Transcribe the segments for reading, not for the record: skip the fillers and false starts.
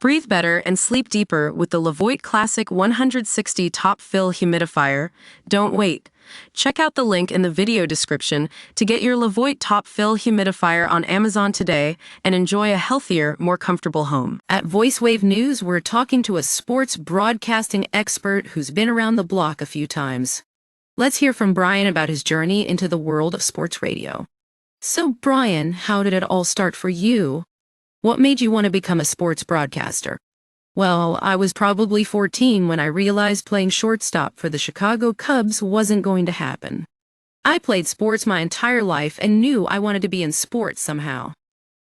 Breathe better and sleep deeper with the Levoit Classic 160 Top Fill Humidifier. Don't wait. Check out the link in the video description to get your Levoit Top Fill Humidifier on Amazon today and enjoy a healthier, more comfortable home. At VoiceWave News, we're talking to a sports broadcasting expert who's been around the block a few times. Let's hear from Brian about his journey into the world of sports radio. So, Brian, how did it all start for you? What made you want to become a sports broadcaster? Well, I was probably 14 when I realized playing shortstop for the Chicago Cubs wasn't going to happen. I played sports my entire life and knew I wanted to be in sports somehow.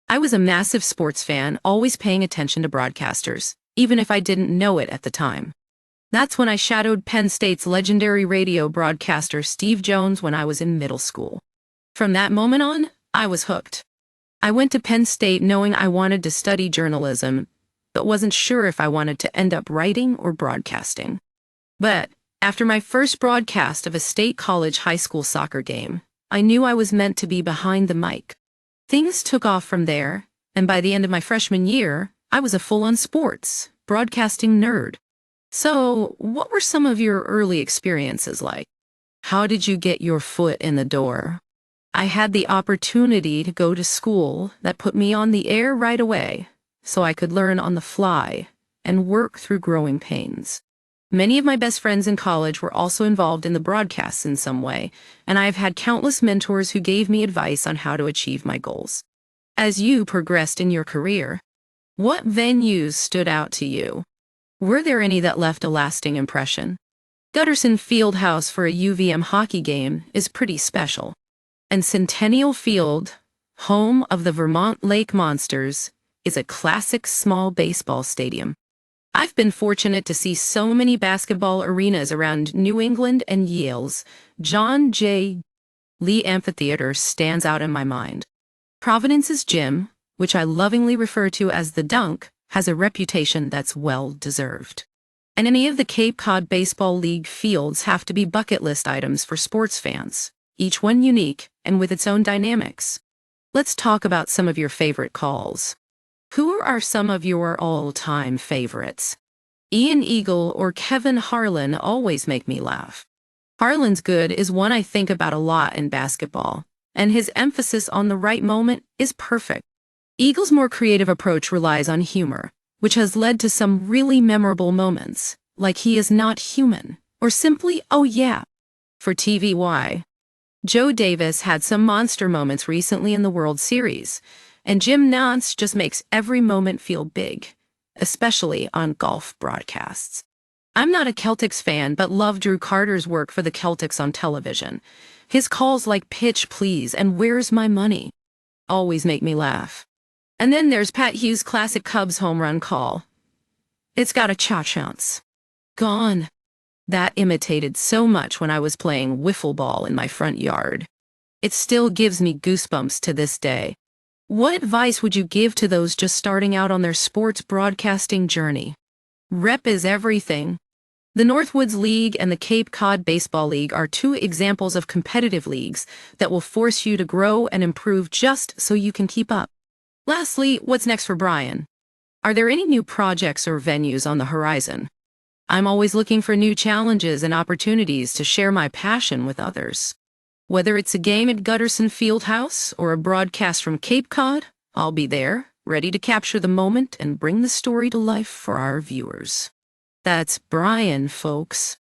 I was a massive sports fan, always paying attention to broadcasters, even if I didn't know it at the time. That's when I shadowed Penn State's legendary radio broadcaster Steve Jones when I was in middle school. From that moment on, I was hooked. I went to Penn State knowing I wanted to study journalism, but wasn't sure if I wanted to end up writing or broadcasting. But after my first broadcast of a state college high school soccer game, I knew I was meant to be behind the mic. Things took off from there, and by the end of my freshman year, I was a full-on sports, broadcasting nerd. So, what were some of your early experiences like? How did you get your foot in the door? I had the opportunity to go to school that put me on the air right away, so I could learn on the fly and work through growing pains. Many of my best friends in college were also involved in the broadcasts in some way, and I have had countless mentors who gave me advice on how to achieve my goals. As you progressed in your career, what venues stood out to you? Were there any that left a lasting impression? Gutterson Fieldhouse for a UVM hockey game is pretty special. And Centennial Field, home of the Vermont Lake Monsters, is a classic small baseball stadium. I've been fortunate to see so many basketball arenas around New England, and Yale's John J. Lee Amphitheater stands out in my mind. Providence's gym, which I lovingly refer to as the Dunk, has a reputation that's well-deserved. And any of the Cape Cod Baseball League fields have to be bucket list items for sports fans, each one unique and with its own dynamics. Let's talk about some of your favorite calls. Who are some of your all-time favorites? Ian Eagle or Kevin Harlan always make me laugh. Harlan's good is one I think about a lot in basketball, and his emphasis on the right moment is perfect. Eagle's more creative approach relies on humor, which has led to some really memorable moments, like He Is Not Human, or simply Oh Yeah. For TVY, Joe Davis had some monster moments recently in the World Series, and Jim Nantz just makes every moment feel big, especially on golf broadcasts. I'm not a Celtics fan, but love Drew Carter's work for the Celtics on television. His calls like Pitch Please and Where's My Money always make me laugh. And then there's Pat Hughes' classic Cubs home run call. It's got a cha-chance. Gone. That imitated so much when I was playing wiffle ball in my front yard. It still gives me goosebumps to this day. What advice would you give to those just starting out on their sports broadcasting journey? Rep is everything. The Northwoods League and the Cape Cod Baseball League are two examples of competitive leagues that will force you to grow and improve just so you can keep up. Lastly, what's next for Brian? Are there any new projects or venues on the horizon? I'm always looking for new challenges and opportunities to share my passion with others. Whether it's a game at Gutterson Fieldhouse or a broadcast from Cape Cod, I'll be there, ready to capture the moment and bring the story to life for our viewers. That's Brian, folks.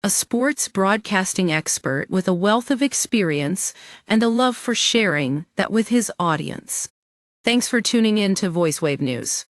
A sports broadcasting expert with a wealth of experience and a love for sharing that with his audience. Thanks for tuning in to VoiceWave News.